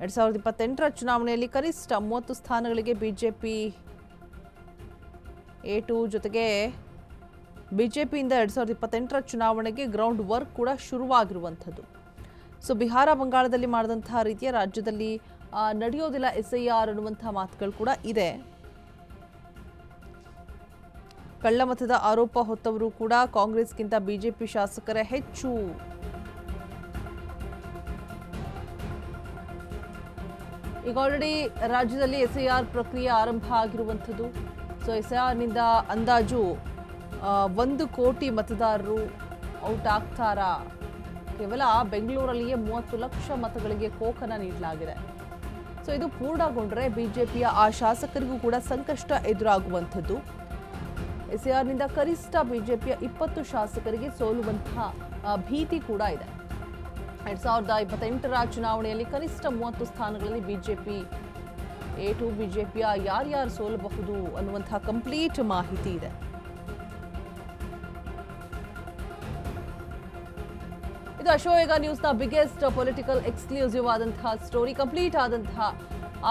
2028ರ ಚುನಾವಣೆಯಲ್ಲಿ ಕನಿಷ್ಠ 30 ಸ್ಥಾನಗಳಿಗೆ ಬಿಜೆಪಿ A2 ಜೊತೆಗೆ ಬಿಜೆಪಿಯಿಂದ 2028ರ ಚುನಾವಣೆಗೆ ಗ್ರೌಂಡ್ ವರ್ಕ್ ಕೂಡ ಶುರುವಾಗಿರುವಂಥದ್ದು. ಸೊ ಬಿಹಾರ ಬಂಗಾಳದಲ್ಲಿ ಮಾಡಿದಂತಹ ರೀತಿಯ ರಾಜ್ಯದಲ್ಲಿ ನಡೆಯೋದಿಲ್ಲ SIR ಅನ್ನುವಂಥ ಮಾತುಗಳು ಕೂಡ ಇದೆ. ಕಳ್ಳಮತದ ಆರೋಪ ಹೊತ್ತವರು ಕೂಡ ಕಾಂಗ್ರೆಸ್ಗಿಂತ ಬಿಜೆಪಿ ಶಾಸಕರೇ ಹೆಚ್ಚು. ಈಗ ಆಲ್ರೆಡಿ ರಾಜ್ಯದಲ್ಲಿ SIR ಪ್ರಕ್ರಿಯೆ ಆರಂಭ ಆಗಿರುವಂಥದ್ದು. ಸೊ SIRನಿಂದ ಅಂದಾಜು 1 ಕೋಟಿ ಮತದಾರರು ಔಟ್ ಆಗ್ತಾರಾ? ಕೇವಲ ಬೆಂಗಳೂರಲ್ಲಿಯೇ 30 ಲಕ್ಷ ಮತಗಳಿಗೆ ಕೋಕನ ನೀಡಲಾಗಿದೆ. ಸೊ ಇದು ಪೂರ್ಣಗೊಂಡ್ರೆ ಬಿಜೆಪಿಯ ಆ ಶಾಸಕರಿಗೂ ಕೂಡ ಸಂಕಷ್ಟ ಎದುರಾಗುವಂಥದ್ದು. SIRನಿಂದ ಕನಿಷ್ಠ ಬಿಜೆಪಿಯ 20 ಶಾಸಕರಿಗೆ ಸೋಲುವಂತಹ ಭೀತಿ ಕೂಡ ಇದೆ. 2028ರ ಚುನಾವಣೆಯಲ್ಲಿ ಕನಿಷ್ಠ 30 ಸ್ಥಾನಗಳಲ್ಲಿ ಬಿಜೆಪಿ A2 ಬಿಜೆಪಿಯ ಯಾರ್ಯಾರು ಸೋಲಬಹುದು ಅನ್ನುವಂತಹ ಕಂಪ್ಲೀಟ್ ಮಾಹಿತಿ ಇದೆ. ಇದು ಅಶೋಕ ನ್ಯೂಸ್ನ ಬಿಗ್ಗೆಸ್ಟ್ ಪೊಲಿಟಿಕಲ್ ಎಕ್ಸ್ಕ್ಲೂಸಿವ್ ಆದಂತಹ ಸ್ಟೋರಿ. ಕಂಪ್ಲೀಟ್ ಆದಂತಹ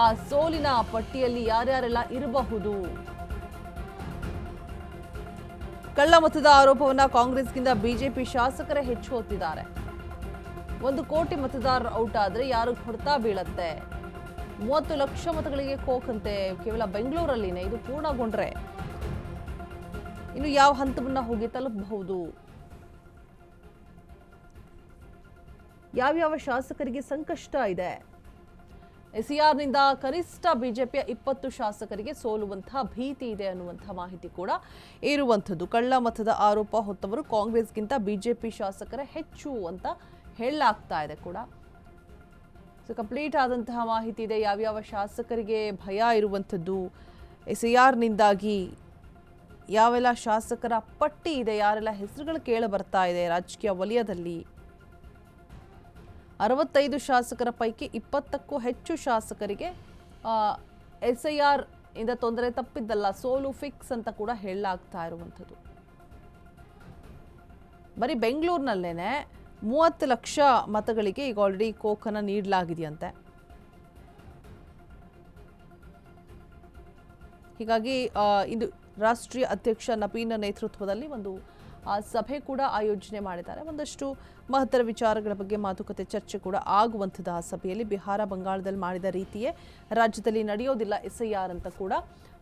ಆ ಸೋಲಿನ ಪಟ್ಟಿಯಲ್ಲಿ ಯಾರ್ಯಾರೆಲ್ಲ ಇರಬಹುದು. ಕಳ್ಳಮತದ ಆರೋಪವನ್ನ ಕಾಂಗ್ರೆಸ್ಗಿಂತ ಬಿಜೆಪಿ ಶಾಸಕರೇ ಹೆಚ್ಚು ಹೊತ್ತಿದ್ದಾರೆ. 1 ಕೋಟಿ ಮತದಾರರು ಔಟ್ ಆದ್ರೆ ಯಾರು ಹೊಡೆತ ಬೀಳತ್ತೆ? 30 ಲಕ್ಷ ಮತಗಳಿಗೆ ಕೋಕಂತೆ ಕೇವಲ ಬೆಂಗಳೂರಲ್ಲಿನೇ. ಇದು ಪೂರ್ಣಗೊಂಡ್ರೆ ಇನ್ನು ಯಾವ ಹಂತವನ್ನ ಹೋಗಿ ತಲುಪಬಹುದು? ಯಾವ್ಯಾವ ಶಾಸಕರಿಗೆ ಸಂಕಷ್ಟ ಇದೆ? SIRನಿಂದ ಕನಿಷ್ಠ ಬಿಜೆಪಿಯ 20 ಶಾಸಕರಿಗೆ ಸೋಲುವಂತಹ ಭೀತಿ ಇದೆ ಅನ್ನುವಂತಹ ಮಾಹಿತಿ ಕೂಡ ಇರುವಂಥದ್ದು. ಕಳ್ಳ ಮತದ ಆರೋಪ ಹೊತ್ತವರು ಕಾಂಗ್ರೆಸ್ಗಿಂತ ಬಿಜೆಪಿ ಶಾಸಕರೇ ಹೆಚ್ಚು ಅಂತ ಹೇಳಲಾಗ್ತಾ ಇದೆ ಕೂಡ. ಸೊ ಕಂಪ್ಲೀಟ್ ಆದಂತಹ ಮಾಹಿತಿ ಇದೆ. ಯಾವ್ಯಾವ ಶಾಸಕರಿಗೆ ಭಯ ಇರುವಂಥದ್ದು, SIRನಿಂದಾಗಿ ಯಾವೆಲ್ಲ ಶಾಸಕರ ಪಟ್ಟಿ ಇದೆ, ಯಾರೆಲ್ಲ ಹೆಸರುಗಳು ಕೇಳಿ ಬರ್ತಾ ಇದೆ ರಾಜಕೀಯ ವಲಯದಲ್ಲಿ. 65 ಶಾಸಕರ ಪೈಕಿ 20ಕ್ಕೂ ಹೆಚ್ಚು ಶಾಸಕರಿಗೆ SIR ಇಂದ ತೊಂದರೆ ತಪ್ಪಿದ್ದಲ್ಲ, ಸೋಲು ಫಿಕ್ಸ್ ಅಂತ ಕೂಡ ಹೇಳಲಾಗ್ತಾ ಇರುವಂಥದ್ದು. ಬರೀ ಬೆಂಗಳೂರಿನಲ್ಲೇನೆ 30 ಲಕ್ಷ ಮತಗಳಿಗೆ ಈಗ ಆಲ್ರೆಡಿ ಕೋಕನ ನೀಡಲಾಗಿದೆಯಂತೆ. ಹೀಗಾಗಿ ಇಂದು ರಾಷ್ಟ್ರೀಯ ಅಧ್ಯಕ್ಷ ನವೀನ್ ನೇತೃತ್ವದಲ್ಲಿ ಒಂದು ಸಭೆ ಕೂಡ ಆಯೋಜನೆ ಮಾಡಿದ್ದಾರೆ. ಒಂದಷ್ಟು ಮಹತ್ತರ ವಿಚಾರಗಳ ಬಗ್ಗೆ ಮಾತುಕತೆ ಚರ್ಚೆ ಕೂಡ ಆಗುವಂಥದ್ದು. ಆ ಸಭೆಯಲ್ಲಿ ಬಿಹಾರ ಬಂಗಾಳದಲ್ಲಿ ಮಾಡಿದ ರೀತಿಯೇ ರಾಜ್ಯದಲ್ಲಿ ನಡೆಯೋದಿಲ್ಲ SIR ಅಂತ ಕೂಡ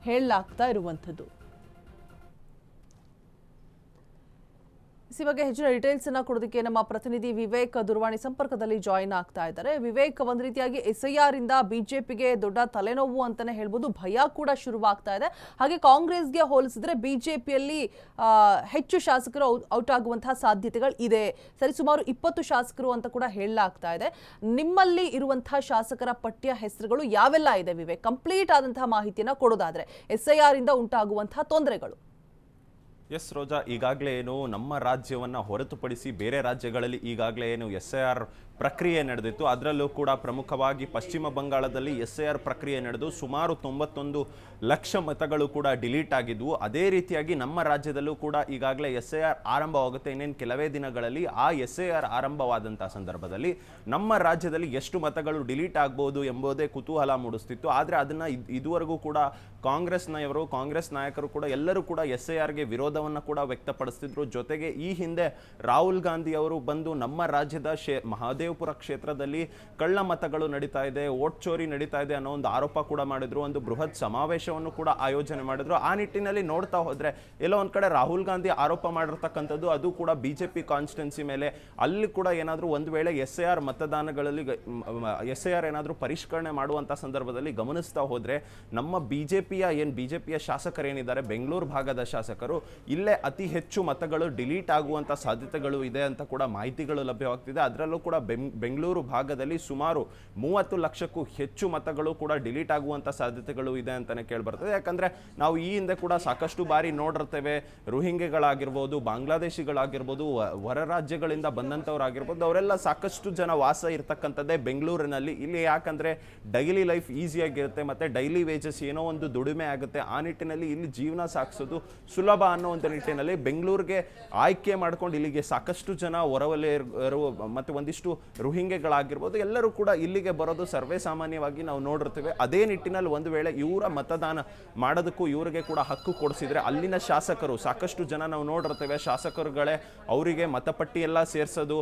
ಹೇಳಲಾಗ್ತಾ ಇರುವಂಥದ್ದು. ಈ ಬಗ್ಗೆ ಹೆಚ್ಚಿನ ಡೀಟೇಲ್ಸ್ ಅನ್ನ ಕೊಡೋದಕ್ಕೆ ನಮ್ಮ ಪ್ರತಿನಿಧಿ ವಿವೇಕ್ ದೂರವಾಣಿ ಸಂಪರ್ಕದಲ್ಲಿ ಜಾಯಿನ್ ಆಗ್ತಾ ಇದ್ದಾರೆ. ವಿವೇಕ್, ಒಂದು ರೀತಿಯಾಗಿ SIR ಇಂದ ಬಿಜೆಪಿಗೆ ದೊಡ್ಡ ತಲೆನೋವು ಅಂತಾನೆ ಹೇಳ್ಬೋದು, ಭಯ ಕೂಡ ಶುರುವಾಗ್ತಾ ಇದೆ. ಹಾಗೆ ಕಾಂಗ್ರೆಸ್ಗೆ ಹೋಲಿಸಿದ್ರೆ ಬಿಜೆಪಿಯಲ್ಲಿ ಹೆಚ್ಚು ಶಾಸಕರು ಔಟ್ ಆಗುವಂತಹ ಸಾಧ್ಯತೆಗಳು ಇದೆ. ಸರಿ, ಸುಮಾರು 20 ಶಾಸಕರು ಅಂತ ಕೂಡ ಹೇಳಲಾಗ್ತಾ ಇದೆ. ನಿಮ್ಮಲ್ಲಿ ಇರುವಂತಹ ಶಾಸಕರ ಪಟ್ಟಿಯ ಹೆಸರುಗಳು ಯಾವೆಲ್ಲ ಇದೆ ವಿವೇಕ್? ಕಂಪ್ಲೀಟ್ ಆದಂತಹ ಮಾಹಿತಿಯನ್ನ ಕೊಡೋದಾದ್ರೆ SIR ಇಂದ ಉಂಟಾಗುವಂತಹ ತೊಂದರೆಗಳು. ಎಸ್ ರೋಜಾ, ಈಗಾಗಲೇ ಏನು ನಮ್ಮ ರಾಜ್ಯವನ್ನು ಹೊರತುಪಡಿಸಿ ಬೇರೆ ರಾಜ್ಯಗಳಲ್ಲಿ ಈಗಾಗಲೇ ಏನು SIR ಪ್ರಕ್ರಿಯೆ ನಡೆದಿತ್ತು. ಅದರಲ್ಲೂ ಕೂಡ ಪ್ರಮುಖವಾಗಿ ಪಶ್ಚಿಮ ಬಂಗಾಳದಲ್ಲಿ SIR ಪ್ರಕ್ರಿಯೆ ನಡೆದು ಸುಮಾರು 91 ಲಕ್ಷ ಮತಗಳು ಕೂಡ ಡಿಲೀಟ್ ಆಗಿದ್ವು. ಅದೇ ರೀತಿಯಾಗಿ ನಮ್ಮ ರಾಜ್ಯದಲ್ಲೂ ಕೂಡ ಈಗಾಗಲೇ SIR ಆರಂಭವಾಗುತ್ತೆ. ಇನ್ನೇನು ಕೆಲವೇ ದಿನಗಳಲ್ಲಿ ಆ SIR ಆರಂಭವಾದಂಥ ಸಂದರ್ಭದಲ್ಲಿ ನಮ್ಮ ರಾಜ್ಯದಲ್ಲಿ ಎಷ್ಟು ಮತಗಳು ಡಿಲೀಟ್ ಆಗ್ಬೋದು ಎಂಬುದೇ ಕುತೂಹಲ ಮೂಡಿಸ್ತಿತ್ತು. ಆದರೆ ಅದನ್ನು ಇದುವರೆಗೂ ಕೂಡ ಕಾಂಗ್ರೆಸ್ ನಾಯಕರು ಕೂಡ ಎಲ್ಲರೂ ಕೂಡ SIRಗೆ ವಿರೋಧವನ್ನು ಕೂಡ ವ್ಯಕ್ತಪಡಿಸ್ತಿದ್ರು. ಜೊತೆಗೆ ಈ ಹಿಂದೆ ರಾಹುಲ್ ಗಾಂಧಿ ಅವರು ಬಂದು ನಮ್ಮ ರಾಜ್ಯದ ಮಹದೇವಪುರ ಕ್ಷೇತ್ರದಲ್ಲಿ ಕಳ್ಳ ಮತಗಳು ನಡೀತಾ ಇದೆ, ವೋಟ್ ಚೋರಿ ನಡೀತಾ ಇದೆ ಅನ್ನೋ ಒಂದು ಆರೋಪ ಕೂಡ ಮಾಡಿದ್ರು. ಒಂದು ಬೃಹತ್ ಸಮಾವೇಶವನ್ನು ಕೂಡ ಆಯೋಜನೆ ಮಾಡಿದ್ರು. ಆ ನಿಟ್ಟಿನಲ್ಲಿ ನೋಡ್ತಾ ಹೋದ್ರೆ ಎಲ್ಲೋ ಒಂದ್ ಕಡೆ ರಾಹುಲ್ ಗಾಂಧಿ ಆರೋಪ ಮಾಡಿರ್ತಕ್ಕಂಥದ್ದು ಅದು ಕೂಡ ಬಿಜೆಪಿ ಕಾನ್ಸ್ಟಿಟ್ಯೂನ್ಸಿ ಮೇಲೆ. ಅಲ್ಲಿ ಕೂಡ ಏನಾದರೂ ಒಂದು ವೇಳೆ SIR ಮತದಾನಗಳಲ್ಲಿ SIR ಏನಾದರೂ ಪರಿಷ್ಕರಣೆ ಮಾಡುವಂತ ಸಂದರ್ಭದಲ್ಲಿ ಗಮನಿಸ್ತಾ ಹೋದ್ರೆ ನಮ್ಮ ಬಿಜೆಪಿಯ ಶಾಸಕರೇನಿದ್ದಾರೆ, ಬೆಂಗಳೂರು ಭಾಗದ ಶಾಸಕರು, ಇಲ್ಲೇ ಅತಿ ಹೆಚ್ಚು ಮತಗಳು ಡಿಲೀಟ್ ಆಗುವಂತ ಸಾಧ್ಯತೆಗಳು ಇದೆ ಅಂತ ಕೂಡ ಮಾಹಿತಿಗಳು ಲಭ್ಯವಾಗ್ತಿದೆ. ಅದರಲ್ಲೂ ಕೂಡ ಬೆಂಗಳೂರು ಭಾಗದಲ್ಲಿ ಸುಮಾರು 30 ಲಕ್ಷಕ್ಕೂ ಹೆಚ್ಚು ಮತಗಳು ಕೂಡ ಡಿಲೀಟ್ ಆಗುವಂತ ಸಾಧ್ಯತೆಗಳು ಇದೆ ಅಂತಾನೆ ಕೇಳ್ಬರ್ತದೆ. ಯಾಕಂದ್ರೆ ನಾವು ಈ ಹಿಂದೆ ಕೂಡ ಸಾಕಷ್ಟು ಬಾರಿ ನೋಡಿರ್ತೇವೆ, ರೋಹಿಂಗ್ಯಗಳಾಗಿರ್ಬೋದು, ಬಾಂಗ್ಲಾದೇಶಿಗಳಾಗಿರ್ಬೋದು, ಹೊರ ರಾಜ್ಯಗಳಿಂದ ಬಂದಂಥವ್ರಾಗಿರ್ಬೋದು, ಅವರೆಲ್ಲ ಸಾಕಷ್ಟು ಜನ ವಾಸ ಇರ್ತಕ್ಕಂಥದ್ದೇ ಬೆಂಗಳೂರಿನಲ್ಲಿ. ಇಲ್ಲಿ ಯಾಕಂದ್ರೆ ಡೈಲಿ ಲೈಫ್ ಈಸಿಯಾಗಿರುತ್ತೆ, ಮತ್ತೆ ಡೈಲಿ ವೇಜಸ್ ಏನೋ ಒಂದು ದುಡಿಮೆ ಆಗುತ್ತೆ. ಆ ನಿಟ್ಟಿನಲ್ಲಿ ಇಲ್ಲಿ ಜೀವನ ಸಾಗಿಸೋದು ಸುಲಭ ಅನ್ನೋ ಒಂದು ನಿಟ್ಟಿನಲ್ಲಿ ಬೆಂಗಳೂರಿಗೆ ಆಯ್ಕೆ ಮಾಡ್ಕೊಂಡು ಇಲ್ಲಿಗೆ ಸಾಕಷ್ಟು ಜನ ಹೊರವಲಯರು ಮತ್ತೆ ಒಂದಿಷ್ಟು ರೋಹಿಂಗ್ಯಗಳಾಗಿರ್ಬೋದು ಎಲ್ಲರೂ ಕೂಡ ಇಲ್ಲಿಗೆ ಬರೋದು ಸರ್ವೇ ಸಾಮಾನ್ಯವಾಗಿ ನಾವು ನೋಡಿರ್ತೇವೆ. ಅದೇ ನಿಟ್ಟಿನಲ್ಲಿ ಒಂದು ವೇಳೆ ಇವರ ಮತದಾನ ಮಾಡೋದಕ್ಕೂ ಇವರಿಗೆ ಕೂಡ ಹಕ್ಕು ಕೊಡಿಸಿದ್ರೆ ಅಲ್ಲಿನ ಶಾಸಕರು ಸಾಕಷ್ಟು ಜನ ನಾವು ನೋಡಿರ್ತೇವೆ, ಶಾಸಕರುಗಳೇ ಅವರಿಗೆ ಮತಪಟ್ಟಿ ಎಲ್ಲ ಸೇರಿಸೋದು,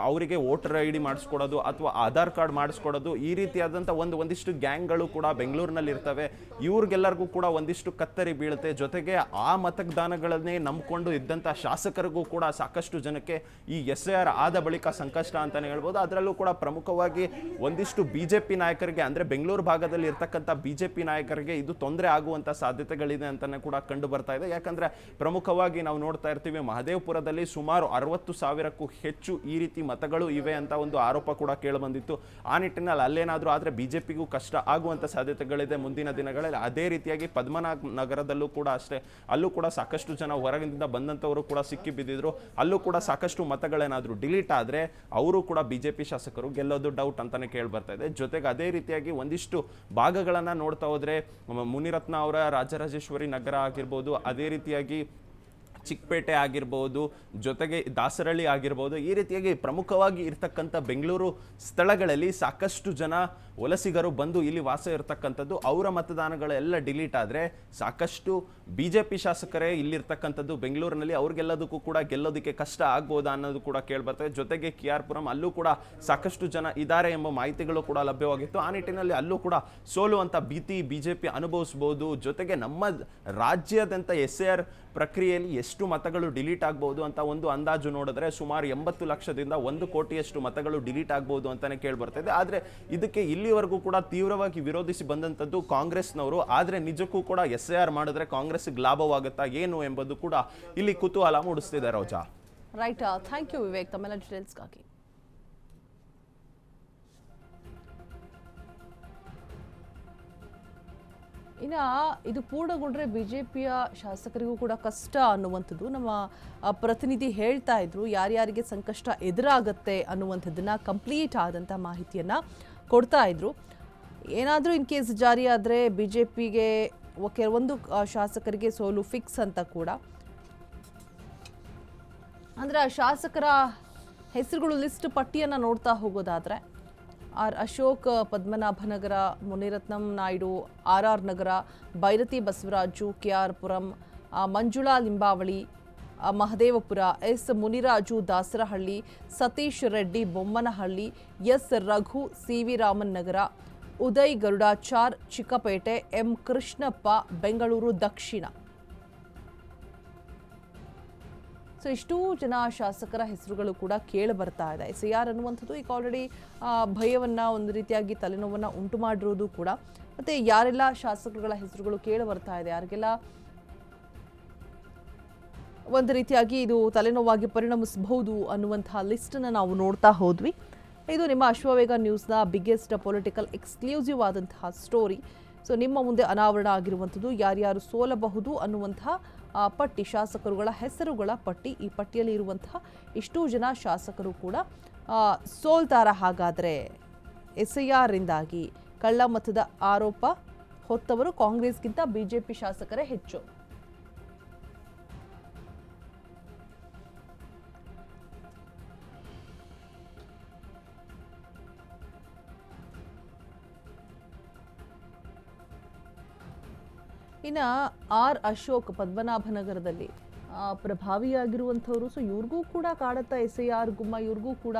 ಅವರಿಗೆ ವೋಟರ್ ಐ ಡಿ ಮಾಡಿಸ್ಕೊಡೋದು ಅಥವಾ ಆಧಾರ್ ಕಾರ್ಡ್ ಮಾಡಿಸ್ಕೊಡೋದು, ಈ ರೀತಿಯಾದಂಥ ಒಂದಿಷ್ಟು ಗ್ಯಾಂಗ್ಗಳು ಕೂಡ ಬೆಂಗಳೂರಿನಲ್ಲಿ ಇರ್ತವೆ. ಇವ್ರಿಗೆಲ್ಲರಿಗೂ ಕೂಡ ಒಂದಿಷ್ಟು ಕತ್ತರಿ ಬೀಳುತ್ತೆ. ಜೊತೆಗೆ ಆ ಮತದಾನಗಳನ್ನೇ ನಂಬಿಕೊಂಡು ಇದ್ದಂಥ ಶಾಸಕರಿಗೂ ಕೂಡ ಸಾಕಷ್ಟು ಜನಕ್ಕೆ ಈ SIR ಆದ ಬಳಿಕ ಸಂಕಷ್ಟ ಅಂತಾನೆ ಹೇಳ್ಬೋದು. ಅದರಲ್ಲೂ ಕೂಡ ಪ್ರಮುಖವಾಗಿ ಒಂದಿಷ್ಟು ಬಿಜೆಪಿ ನಾಯಕರಿಗೆ, ಅಂದ್ರೆ ಬೆಂಗಳೂರು ಭಾಗದಲ್ಲಿ ಇರ್ತಕ್ಕಂಥ ಬಿಜೆಪಿ ನಾಯಕರಿಗೆ ಇದು ತೊಂದರೆ ಆಗುವಂತ ಸಾಧ್ಯತೆಗಳಿದೆ ಅಂತಾನೆ ಕೂಡ ಕಂಡು ಬರ್ತಾ ಇದೆ. ಯಾಕಂದ್ರೆ ಪ್ರಮುಖವಾಗಿ ನಾವು ನೋಡ್ತಾ ಇರ್ತೀವಿ, ಮಹದೇವಪುರದಲ್ಲಿ ಸುಮಾರು 60,000ಕ್ಕೂ ಹೆಚ್ಚು ಈ ರೀತಿ ಮತಗಳು ಇವೆ ಅಂತ ಒಂದು ಆರೋಪ ಕೂಡ ಕೇಳಿಬಂದಿತ್ತು. ಆ ನಿಟ್ಟಿನಲ್ಲಿ ಅಲ್ಲೇನಾದ್ರೂ ಆದ್ರೆ ಬಿಜೆಪಿಗೂ ಕಷ್ಟ ಆಗುವಂತ ಸಾಧ್ಯತೆಗಳಿದೆ ಮುಂದಿನ ದಿನಗಳಲ್ಲಿ. ಅದೇ ರೀತಿಯಾಗಿ ಪದ್ಮನಾಭನಗರದಲ್ಲೂ ಕೂಡ ಅಷ್ಟೇ, ಅಲ್ಲೂ ಕೂಡ ಸಾಕಷ್ಟು ಜನ ಹೊರಗಿನಿಂದ ಬಂದಂತವರು ಕೂಡ ಸಿಕ್ಕಿ ಬಿದ್ದಿದ್ರು. ಅಲ್ಲೂ ಕೂಡ ಸಾಕಷ್ಟು ಮತಗಳೇನಾದ್ರೂ ಡಿಲೀಟ್ ಆದ್ರೆ ಅವರು ಕೂಡ ಬಿಜೆಪಿ ಶಾಸಕರು ಗೆಲ್ಲೋದು ಡೌಟ್ ಅಂತಾನೆ ಕೇಳಿ ಬರ್ತಾ ಇದೆ. ಜೊತೆಗೆ ಅದೇ ರೀತಿಯಾಗಿ ಒಂದಿಷ್ಟು ಭಾಗಗಳನ್ನ ನೋಡ್ತಾ ಹೋದ್ರೆ ಮುನಿರತ್ನ ಅವರ ರಾಜರಾಜೇಶ್ವರಿ ನಗರ ಆಗಿರ್ಬೋದು, ಅದೇ ರೀತಿಯಾಗಿ ಚಿಕ್ಕಪೇಟೆ ಆಗಿರ್ಬೋದು, ಜೊತೆಗೆ ದಾಸರಳ್ಳಿ ಆಗಿರ್ಬೋದು, ಈ ರೀತಿಯಾಗಿ ಪ್ರಮುಖವಾಗಿ ಇರ್ತಕ್ಕಂಥ ಬೆಂಗಳೂರು ಸ್ಥಳಗಳಲ್ಲಿ ಸಾಕಷ್ಟು ಜನ ವಲಸಿಗರು ಬಂದು ಇಲ್ಲಿ ವಾಸ ಇರತಕ್ಕಂಥದ್ದು. ಅವರ ಮತದಾನಗಳೆಲ್ಲ ಡಿಲೀಟ್ ಆದರೆ ಸಾಕಷ್ಟು ಬಿಜೆಪಿ ಶಾಸಕರೇ ಇಲ್ಲಿರ್ತಕ್ಕಂಥದ್ದು ಬೆಂಗಳೂರಿನಲ್ಲಿ, ಅವ್ರಿಗೆಲ್ಲದಕ್ಕೂ ಕೂಡ ಗೆಲ್ಲೋದಕ್ಕೆ ಕಷ್ಟ ಆಗ್ಬೋದಾ ಅನ್ನೋದು ಕೂಡ ಕೇಳ್ಬರ್ತದೆ. ಜೊತೆಗೆ KR ಪುರಂ ಅಲ್ಲೂ ಕೂಡ ಸಾಕಷ್ಟು ಜನ ಇದ್ದಾರೆ ಎಂಬ ಮಾಹಿತಿಗಳು ಕೂಡ ಲಭ್ಯವಾಗಿತ್ತು. ಆ ನಿಟ್ಟಿನಲ್ಲಿ ಅಲ್ಲೂ ಕೂಡ ಸೋಲುವಂಥ ಭೀತಿ ಬಿಜೆಪಿ ಅನುಭವಿಸಬಹುದು. ಜೊತೆಗೆ ನಮ್ಮ ರಾಜ್ಯಾದ್ಯಂತ SIR ಪ್ರಕ್ರಿಯೆಯಲ್ಲಿ ಎಷ್ಟು ಮತಗಳು ಡಿಲೀಟ್ ಆಗ್ಬಹುದು ಅಂತ ಒಂದು ಅಂದಾಜು ನೋಡಿದ್ರೆ ಸುಮಾರು 80 ಲಕ್ಷದಿಂದ 1 ಕೋಟಿಯಷ್ಟು ಮತಗಳು ಡಿಲೀಟ್ ಆಗ್ಬಹುದು ಅಂತಾನೆ ಕೇಳ್ಬರ್ತಿದೆ. ಆದ್ರೆ ಇದಕ್ಕೆ ಇಲ್ಲಿವರೆಗೂ ಕೂಡ ತೀವ್ರವಾಗಿ ವಿರೋಧಿಸಿ ಬಂದಂಥದ್ದು ಕಾಂಗ್ರೆಸ್ನವರು. ಆದ್ರೆ ನಿಜಕ್ಕೂ ಕೂಡ SIR ಮಾಡಿದ್ರೆ ಕಾಂಗ್ರೆಸ್ಗೆ ಲಾಭವಾಗುತ್ತಾ ಏನು ಎಂಬುದು ಕೂಡ ಇಲ್ಲಿ ಕುತೂಹಲ ಮೂಡಿಸ್ತಿದೆ. ರೋಜಾ, ರೈಟ್, ಥ್ಯಾಂಕ್ ಯು ವಿವೇಕ್ ತಮ್ಮೆಲ್ಲ ಡೀಟೇಲ್ಸ್ಗಾಗಿ. ಇನ್ನು ಇದು ಪೂರ್ಣಗೊಂಡ್ರೆ ಬಿಜೆಪಿಯ ಶಾಸಕರಿಗೂ ಕೂಡ ಕಷ್ಟ ಅನ್ನುವಂಥದ್ದು ನಮ್ಮ ಪ್ರತಿನಿಧಿ ಹೇಳ್ತಾ ಇದ್ರು. ಯಾರ್ಯಾರಿಗೆ ಸಂಕಷ್ಟ ಎದುರಾಗತ್ತೆ ಅನ್ನುವಂಥದ್ದನ್ನ ಕಂಪ್ಲೀಟ್ ಆದಂಥ ಮಾಹಿತಿಯನ್ನು ಕೊಡ್ತಾ ಇದ್ರು. ಏನಾದರೂ ಇನ್ ಕೇಸ್ ಜಾರಿ ಆದರೆ ಬಿಜೆಪಿಗೆ ಕೆಲವೊಂದು ಶಾಸಕರಿಗೆ ಸೋಲು ಫಿಕ್ಸ್ ಅಂತ ಕೂಡ. ಅಂದರೆ ಆ ಶಾಸಕರ ಹೆಸರುಗಳು ಲಿಸ್ಟ್ ಪಟ್ಟಿಯನ್ನು ನೋಡ್ತಾ ಹೋಗೋದಾದರೆ R Ashok Padmanabhanagar, Muniratnam Naidu RR Nagar, Byrathi Basavaraju KR Puram, Manjula Limbavali Mahadevapura, S Muniraju Dasarahalli, Satish Reddy Bommanahalli, S Raghu CV Raman Nagar, Uday Garudachar Chickpet, M Krishnappa Bengaluru Dakshina. So ಇಷ್ಟೂ ಜನ ಶಾಸಕರ ಹೆಸರುಗಳು ಕೂಡ ಕೇಳಿ ಬರ್ತಾ ಇದೆ. SIR ಅನ್ನುವಂಥದ್ದು ಈಗ ಆಲ್ರೆಡಿ ಭಯವನ್ನು, ಒಂದು ರೀತಿಯಾಗಿ ತಲೆನೋವನ್ನು ಉಂಟು ಮಾಡಿರೋದು ಕೂಡ. ಮತ್ತು ಯಾರೆಲ್ಲ ಶಾಸಕರುಗಳ ಹೆಸರುಗಳು ಕೇಳಿ ಬರ್ತಾ ಇದೆ, ಯಾರಿಗೆಲ್ಲ ಒಂದು ರೀತಿಯಾಗಿ ಇದು ತಲೆನೋವಾಗಿ ಪರಿಣಮಿಸಬಹುದು ಅನ್ನುವಂತಹ ಲಿಸ್ಟನ್ನು ನಾವು ನೋಡ್ತಾ ಹೋದ್ವಿ. ಇದು ನಿಮ್ಮ ಅಶ್ವವೇಗ ನ್ಯೂಸ್ನ ಬಿಗ್ಗೆಸ್ಟ್ ಪೊಲಿಟಿಕಲ್ ಎಕ್ಸ್ಕ್ಲೂಸಿವ್ ಆದಂತಹ ಸ್ಟೋರಿ. ಸೊ ನಿಮ್ಮ ಮುಂದೆ ಅನಾವರಣ ಆಗಿರುವಂಥದ್ದು ಯಾರ್ಯಾರು ಸೋಲಬಹುದು ಅನ್ನುವಂತಹ ಪಟ್ಟಿ, ಶಾಸಕರುಗಳ ಹೆಸರುಗಳ ಪಟ್ಟಿ. ಈ ಪಟ್ಟಿಯಲ್ಲಿ ಇರುವಂತಹ ಇಷ್ಟೂ ಜನ ಶಾಸಕರು ಕೂಡ ಸೋಲ್ತಾರ. ಹಾಗಾದರೆ SIR ಇಂದಾಗಿ ಕಳ್ಳ ಮತದ ಆರೋಪ ಹೊತ್ತವರು ಕಾಂಗ್ರೆಸ್ಗಿಂತ ಬಿಜೆಪಿ ಶಾಸಕರೇ ಹೆಚ್ಚು. ಇನ್ನು R ಅಶೋಕ್ ಪದ್ಮನಾಭನಗರದಲ್ಲಿ ಪ್ರಭಾವಿಯಾಗಿರುವಂಥವ್ರು. ಸೊ ಇವ್ರಿಗೂ ಕೂಡ ಕಾಡುತ್ತಾ SIR ಗುಮ್ಮ, ಇವ್ರಿಗೂ ಕೂಡ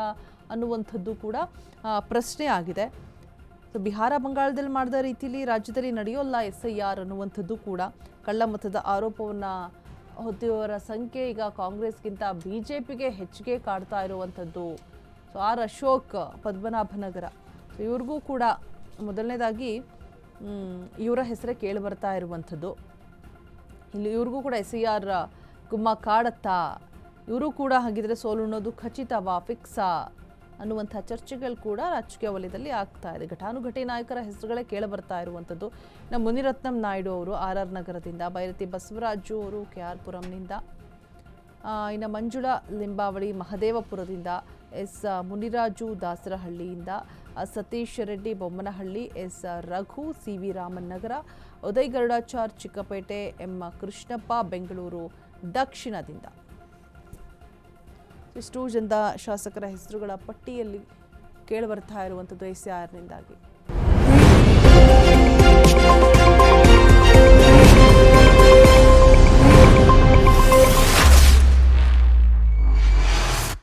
ಅನ್ನುವಂಥದ್ದು ಕೂಡ ಪ್ರಶ್ನೆ ಆಗಿದೆ. ಸೊ ಬಿಹಾರ ಬಂಗಾಳದಲ್ಲಿ ಮಾಡಿದ ರೀತಿಯಲ್ಲಿ ರಾಜ್ಯದಲ್ಲಿ ನಡೆಯೋಲ್ಲ SIR ಅನ್ನುವಂಥದ್ದು ಕೂಡ. ಕಳ್ಳ ಮತದ ಆರೋಪವನ್ನು ಹೊತ್ತಿರುವವರ ಸಂಖ್ಯೆ ಈಗ ಕಾಂಗ್ರೆಸ್ಗಿಂತ ಬಿಜೆಪಿಗೆ ಹೆಚ್ಚಿಗೆ ಕಾಡ್ತಾ ಇರುವಂಥದ್ದು. So R Ashok Padmanabhanagar, so ಇವ್ರಿಗೂ ಕೂಡ ಮೊದಲನೇದಾಗಿ ಇವರ ಹೆಸರೇ ಕೇಳಿ ಬರ್ತಾ ಇರುವಂಥದ್ದು. ಇಲ್ಲಿ ಇವ್ರಿಗೂ ಕೂಡ SIR ಗುಮ್ಮ ಕಾಡತ್ತಾ, ಇವರು ಕೂಡ ಹಾಗಿದ್ರೆ ಸೋಲುಣ್ಣೋದು ಖಚಿತವಾ, ಫಿಕ್ಸಾ ಅನ್ನುವಂಥ ಚರ್ಚೆಗಳು ಕೂಡ ರಾಜಕೀಯ ವಲಯದಲ್ಲಿ ಆಗ್ತಾ ಇದೆ. ಘಟಾನುಘಟಿ ನಾಯಕರ ಹೆಸರುಗಳೇ ಕೇಳಿ ಬರ್ತಾ ಇರುವಂಥದ್ದು. ನಮ್ಮ ಮುನಿರತ್ನಂ ನಾಯ್ಡು ಅವರು RR ನಗರದಿಂದ, ಭೈರತಿ ಬಸವರಾಜು ಅವರು KR ಪುರಂನಿಂದ, ಇನ್ನು Manjula Limbavali ಮಹದೇವಪುರದಿಂದ, S Muniraju ದಾಸರಹಳ್ಳಿಯಿಂದ, Satish Reddy Bommanahalli, S Raghu CV Raman Nagar, Uday Garudachar Chickpet, M Krishnappa Bengaluru ದಕ್ಷಿಣದಿಂದ. ಇಷ್ಟು ಜನದ ಶಾಸಕರ ಹೆಸರುಗಳ ಪಟ್ಟಿಯಲ್ಲಿ ಕೇಳಿ ಬರ್ತಾ ಇರುವಂಥದ್ದು SIRನಿಂದಾಗಿ.